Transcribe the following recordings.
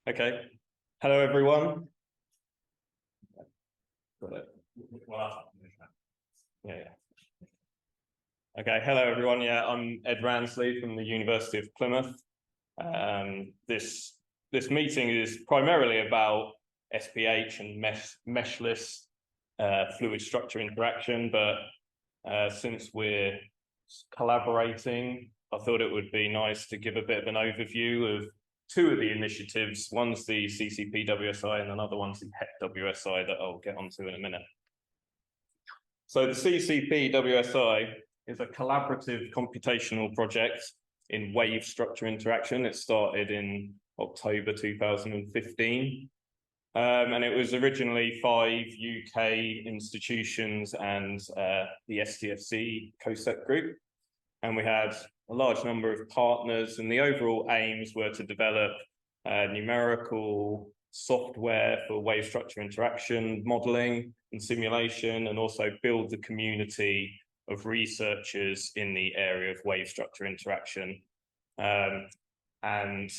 Okay. Hello, everyone. Got it. Yeah. Okay. Hello, everyone. Yeah, I'm Ed Ransley from the University of Plymouth. This meeting is primarily about SPH and meshless fluid structure interaction, but since we're collaborating, I thought it would be nice to give a bit of an overview of two of the initiatives. One's the CCP-WSI and another one's the HEC-WSI that I'll get onto in a minute. So the CCP-WSI is a collaborative computational project in wave structure interaction. It started in October 2015. And it was originally 5 UK institutions and the STFC COSEC group. And we had a large number of partners, and the overall aims were to develop numerical software for wave structure interaction modeling and simulation, and also build the community of researchers in the area of wave structure interaction, and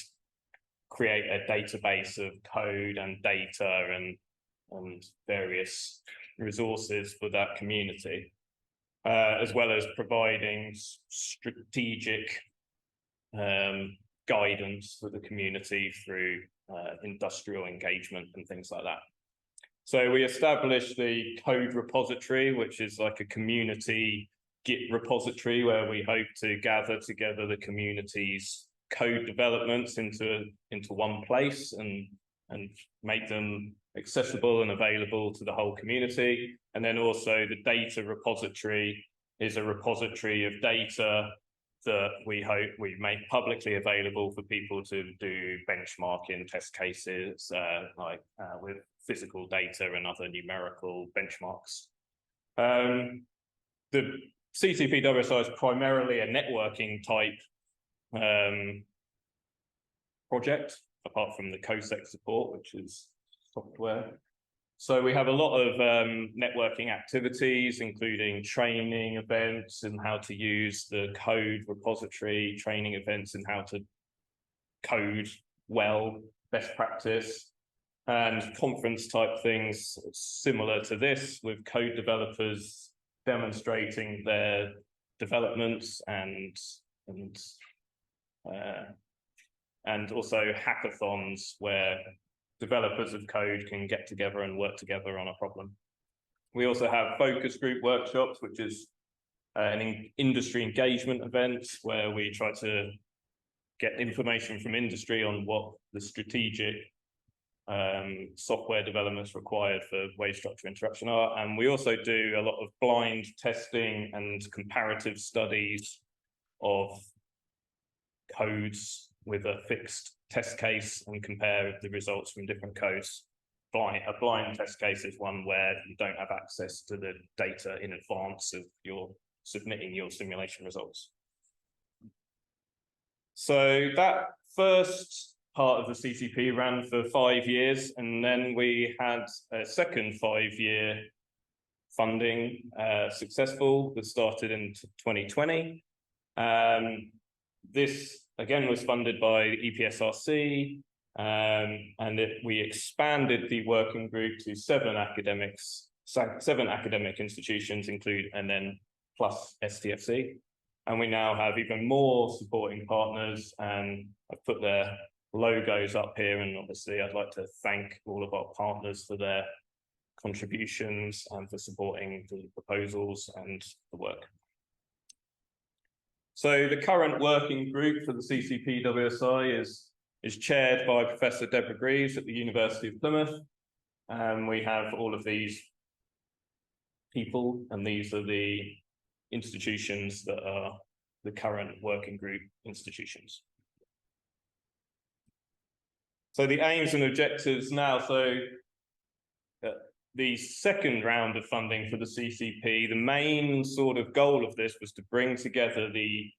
create a database of code and data and various resources for that community. As well as providing strategic guidance for the community through industrial engagement and things like that. So we established the code repository, which is like a community Git repository where we hope to gather together the community's code developments into one place and make them accessible and available to the whole community. And then also the data repository is a repository of data that we hope we make publicly available for people to do benchmarking test cases, with physical data and other numerical benchmarks. The CCP-WSI is primarily a networking type project, apart from the COSEC support, which is software. So we have a lot of networking activities, including training events and how to use the code repository, training events and how to code well, best practice, and conference type things similar to this, with code developers demonstrating their developments and also hackathons where developers of code can get together and work together on a problem. We also have focus group workshops, which is an industry engagement event where we try to get information from industry on what the strategic software developments required for wave structure interaction are. And we also do a lot of blind testing and comparative studies of codes with a fixed test case and compare the results from different codes. A blind test case is one where you don't have access to the data in advance of your submitting your simulation results. So that first part of the CCP ran for 5 years, and then we had a second 5-year funding successful that started in 2020. This again was funded by EPSRC, and we expanded the working group to 7 academic institutions, and then plus STFC. And we now have even more supporting partners, and I've put their logos up here, and obviously I'd like to thank all of our partners for their contributions and for supporting the proposals and the work. So the current working group for the CCP-WSI is chaired by Professor Deborah Greaves at the University of Plymouth. We have all of these people, and these are the institutions that are the current working group institutions. So the aims and objectives now. So the second round of funding for the CCP, the main sort of goal of this was to bring together the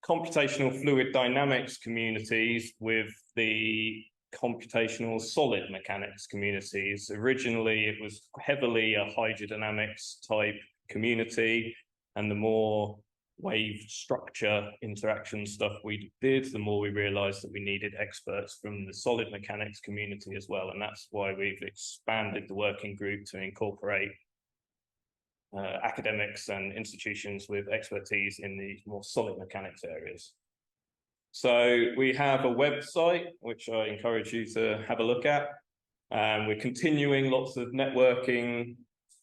computational fluid dynamics communities with the computational solid mechanics communities. Originally, it was heavily a hydrodynamics type community, and the more wave structure interaction stuff we did, the more we realized that we needed experts from the solid mechanics community as well. And that's why we've expanded the working group to incorporate academics and institutions with expertise in the more solid mechanics areas. So we have a website, which I encourage you to have a look at. We're continuing lots of networking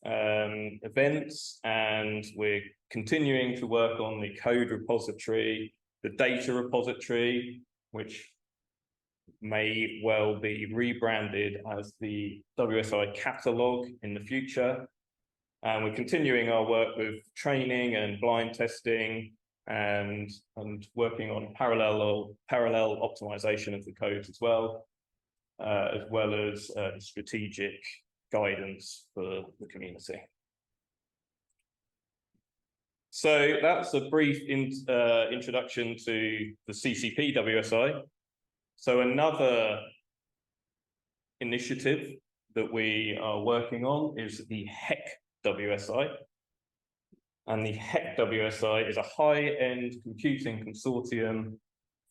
events, and we're continuing to work on the code repository, the data repository, which may well be rebranded as the WSI catalog in the future. And we're continuing our work with training and blind testing, and working on parallel optimization of the code as well as strategic guidance for the community. So that's a brief introduction to the CCP-WSI. So another initiative that we are working on is the HEC-WSI. And the HEC-WSI is a high-end computing consortium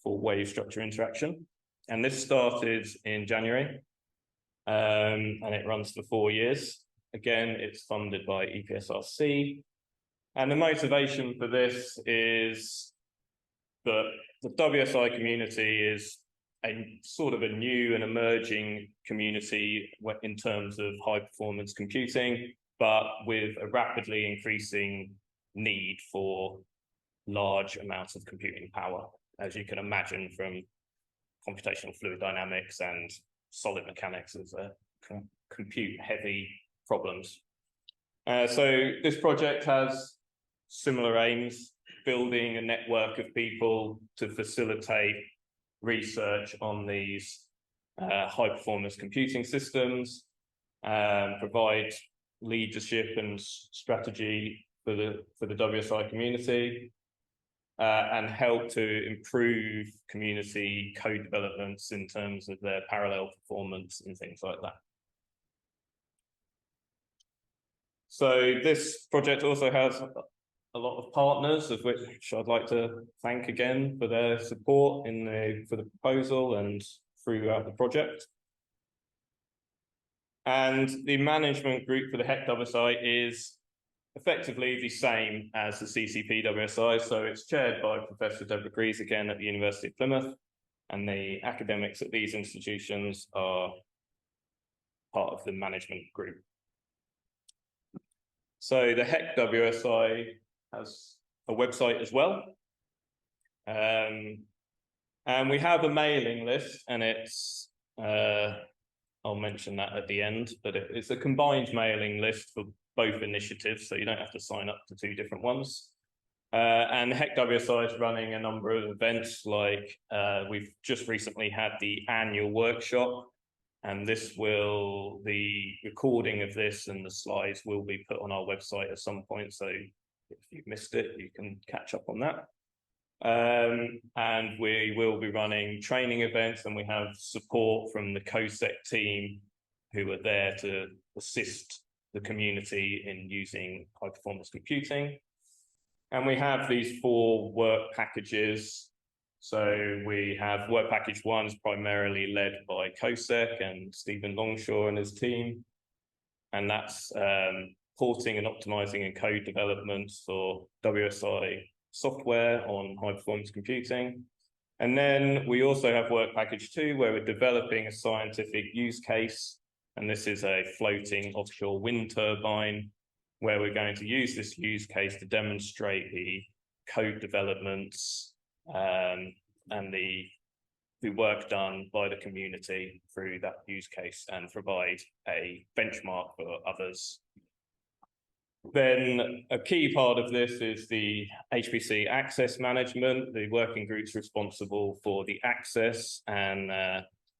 for wave structure interaction. And this started in January, and it runs for 4 years. Again, it's funded by EPSRC. And the motivation for this is that the WSI community is a sort of a new and emerging community in terms of high-performance computing, but with a rapidly increasing need for large amounts of computing power, as you can imagine from computational fluid dynamics and solid mechanics as compute-heavy problems. So this project has similar aims, building a network of people to facilitate research on these high-performance computing systems, provide leadership and strategy for the WSI community, and help to improve community code developments in terms of their parallel performance and things like that. So this project also has a lot of partners, of which I'd like to thank again for their support for the proposal and throughout the project. And the management group for the HEC-WSI is effectively the same as the CCP-WSI. So it's chaired by Professor Deborah Greaves, again at the University of Plymouth, and the academics at these institutions are part of the management group. So the HEC-WSI has a website as well. And we have a mailing list, and it's, I'll mention that at the end, but it's a combined mailing list for both initiatives, so you don't have to sign up to 2 different ones. And HEC-WSI is running a number of events, like we've just recently had the annual workshop, and the recording of this and the slides will be put on our website at some point, so if you've missed it, you can catch up on that. And we will be running training events, and we have support from the COSEC team who are there to assist the community in using high-performance computing. And we have these 4 work packages. So we have work package 1 is primarily led by COSEC and Stephen Longshaw and his team. And that's porting and optimizing and code development for WSI software on high-performance computing. And then we also have work package 2, where we're developing a scientific use case. And this is a floating offshore wind turbine, where we're going to use this use case to demonstrate the code developments and the work done by the community through that use case, and provide a benchmark for others. Then a key part of this is the HPC access management. The working group's responsible for the access, and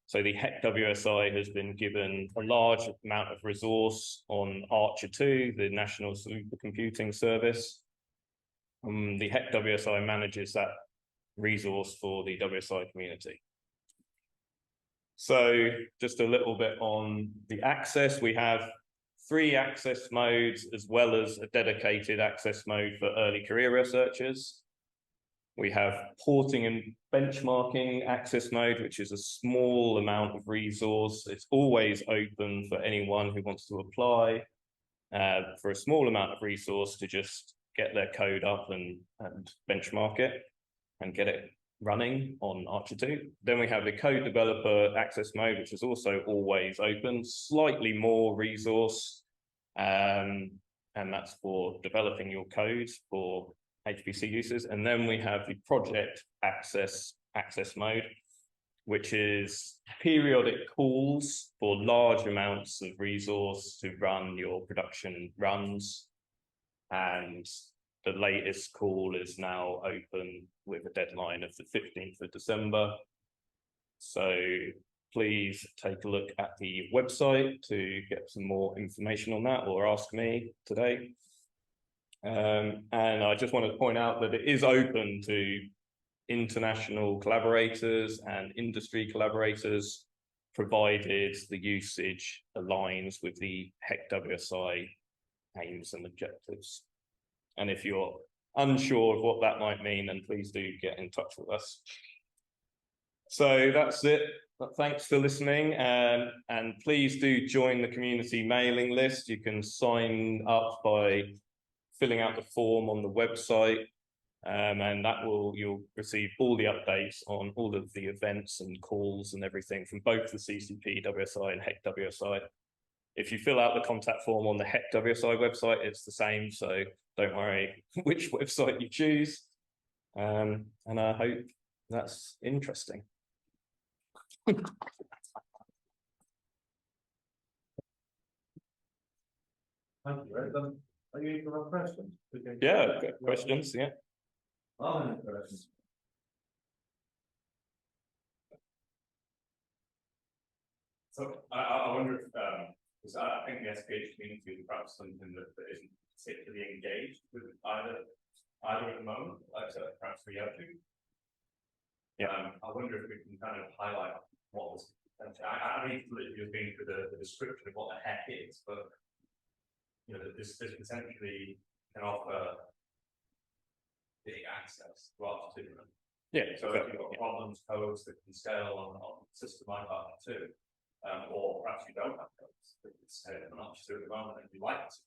so the HEC-WSI has been given a large amount of resource on Archer 2, the National Supercomputing Service. The HEC-WSI manages that resource for the WSI community. So just a little bit on the access. We have 3 access modes, as well as a dedicated access mode for early career researchers. We have porting and benchmarking access mode, which is a small amount of resource. It's always open for anyone who wants to apply for a small amount of resource to just get their code up and benchmark it and get it running on Archer 2. Then we have the code developer access mode, which is also always open, slightly more resource, and that's for developing your code for HPC users. And then we have the project access mode, which is periodic calls for large amounts of resource to run your production runs. And the latest call is now open with a deadline of the 15th of December. So please take a look at the website to get some more information on that, or ask me today. And I just want to point out that it is open to international collaborators and industry collaborators, provided the usage aligns with the HEC-WSI aims and objectives. And if you're unsure of what that might mean, then please do get in touch with us. So that's it. Thanks for listening, and please do join the community mailing list. You can sign up by filling out the form on the website, and that you'll receive all the updates on all of the events and calls and everything from both the CCP-WSI and HEC-WSI. If you fill out the contact form on the HEC-WSI website, it's the same, so don't worry which website you choose. And I hope that's interesting. Thank you. Are you for questions? Yeah, questions, yeah. Questions. So I wonder if, because I think the SPH community is perhaps something that isn't particularly engaged with either at the moment, like so perhaps we have to. Yeah. I wonder if we can kind of highlight what was. I need to literally just been through the description of what the heck is, but you know, this potentially can offer big access to Archer 2. Yeah. So if you've got problems, codes that can scale on a system like Archer 2, or perhaps you don't have codes that can scale on Archer 2 at the moment and you like to.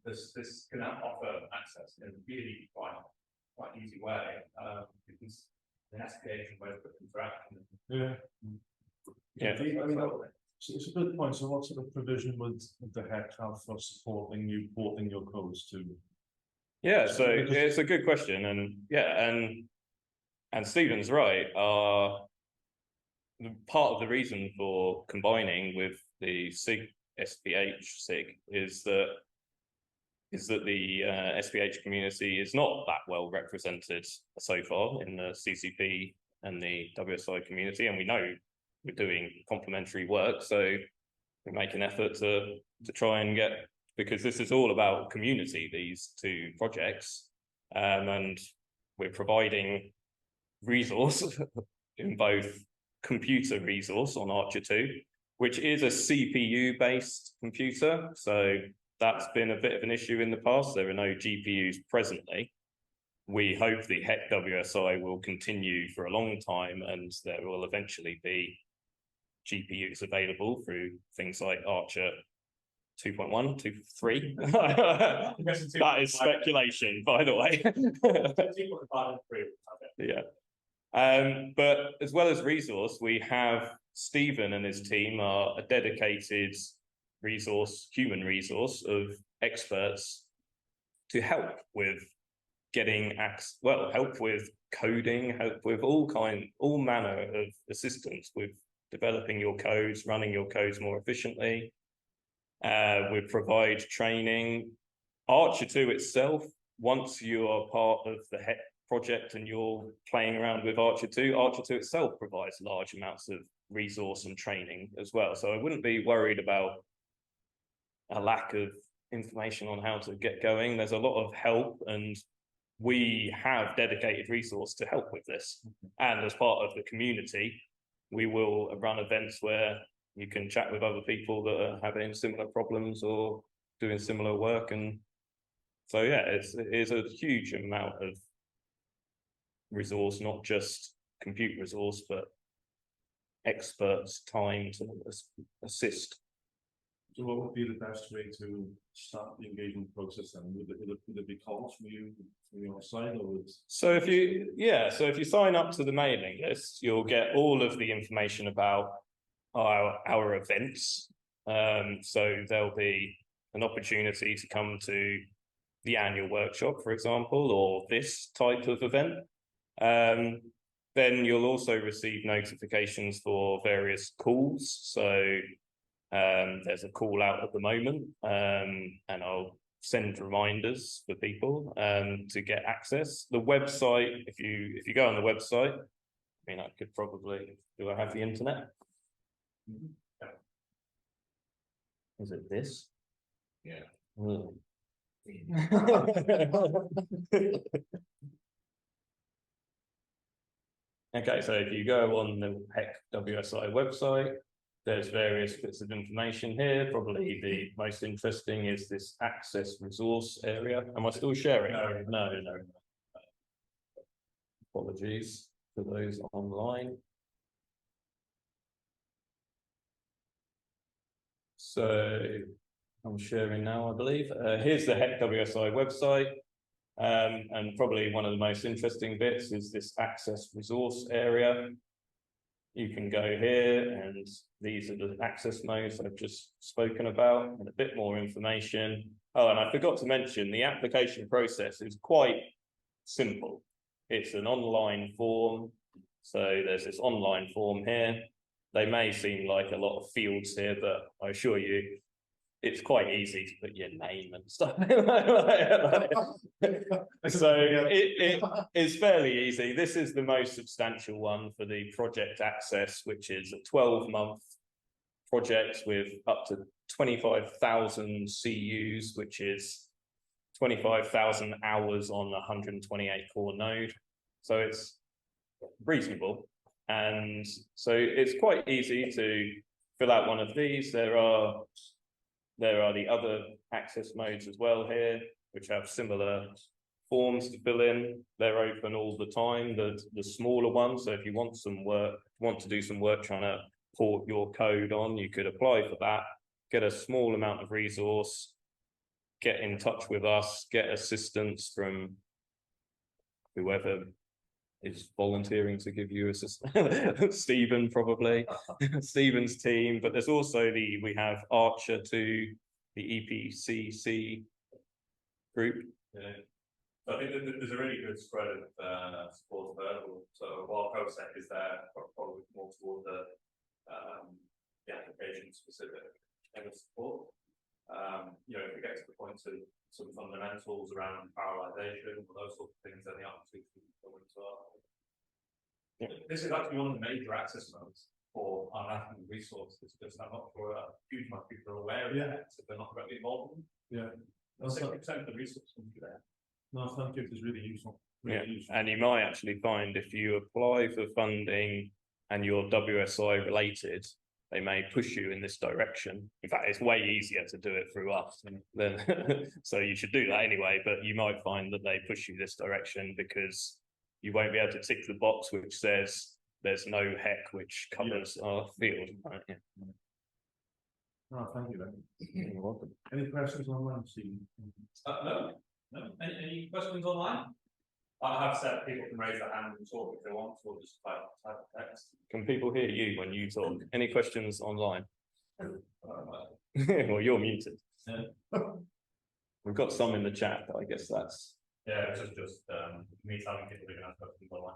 This can offer access in a really quite easy way, because the SPH and ways of interaction. Yeah. Yeah. I mean, it's a good point. So what sort of provision would the HEC have for supporting you porting your codes to? Yeah, so it's a good question, and yeah, and Stephen's right. Part of the reason for combining with the SPH is that the SPH community is not that well represented so far in the CCP and the WSI community, and we know we're doing complementary work, so we make an effort to try and get, because this is all about community, these 2 projects, and we're providing resource in both computer resource on Archer 2, which is a CPU-based computer, so that's been a bit of an issue in the past. There are no GPUs presently. We hope the HEC-WSI will continue for a long time, and there will eventually be GPUs available through things like Archer 2.1, 2.3. That is speculation, by the way. Yeah. But as well as resource, we have Stephen and his team are a dedicated human resource of experts to help with getting help with coding, help with all manner of assistance with developing your codes, running your codes more efficiently. We provide training. Archer 2 itself, once you are part of the HEC project and you're playing around with Archer 2 itself provides large amounts of resource and training as well. So I wouldn't be worried about a lack of information on how to get going. There's a lot of help, and we have dedicated resource to help with this. And as part of the community, we will run events where you can chat with other people that are having similar problems or doing similar work. And so, yeah, it is a huge amount of resource, not just compute resource, but experts' time to assist. So what would be the best way to start the engagement process then? Would it be calls from your side, or would... So if you sign up to the mailing list, you'll get all of the information about our events. So there'll be an opportunity to come to the annual workshop, for example, or this type of event. Then you'll also receive notifications for various calls. So there's a call out at the moment, and I'll send reminders for people to get access. The website, if you go on the website, I mean, I could probably, do I have the internet? Yeah. Is it this? Yeah. Mm. Okay, so if you go on the HEC-WSI website, there's various bits of information here. Probably the most interesting is this access resource area. Am I still sharing? No. Apologies for those online. So I'm sharing now, I believe. Here's the HEC-WSI website. And probably one of the most interesting bits is this access resource area. You can go here, and these are the access modes I've just spoken about, and a bit more information. Oh, and I forgot to mention, the application process is quite simple. It's an online form. So there's this online form here. They may seem like a lot of fields here, but I assure you, it's quite easy to put your name and stuff. So it is fairly easy. This is the most substantial one for the project access, which is a 12-month project with up to 25,000 CUs, which is 25,000 hours on a 128 core node. So it's reasonable. And so it's quite easy to fill out one of these. There are the other access modes as well here, which have similar forms to fill in. They're open all the time, the smaller ones. So if you want to do some work trying to port your code on, you could apply for that, get a small amount of resource, get in touch with us, get assistance from whoever is volunteering to give you assistance. Stephen, probably. Stephen's team. But there's also we have Archer 2, the EPCC group. Yeah. So I think there's a really good spread of support available. So while CoSec is there, probably more toward the application specific kind of support. You know, if we get to the point of some fundamentals around parallelization or those sorts of things, then the opportunity to go into our. Yeah. This is actually one of the major access modes for our national resources, because I'm not sure a huge amount of people are aware of it, so they're not directly involved in it. Yeah. 60% of the resources come through there. No, thank you. It's really useful. Useful. And you might actually find if you apply for funding and you're WSI related, they may push you in this direction. In fact, it's way easier to do it through us than so you should do that anyway, but you might find that they push you this direction because you won't be able to tick the box which says there's no HEC which covers our field. Right? Yeah. No, thank you then. You're welcome. Any questions online, Stephen? No. Any questions online? I have said people can raise their hand and talk if they want, or just type text. Can people hear you when you talk? Any questions online? Well, you're muted. Yeah. We've got some in the chat, but I guess that's. Yeah, it's just me telling people they're going to have questions online.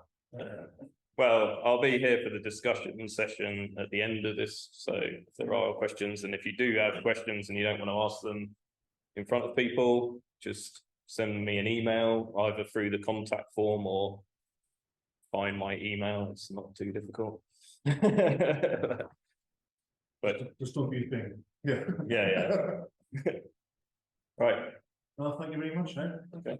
Well, I'll be here for the discussion session at the end of this. So if there are questions, and if you do have questions and you don't want to ask them in front of people, just send me an email either through the contact form or find my email. It's not too difficult. But just don't be a thing. Yeah. Yeah. Right. Well, thank you very much. Okay.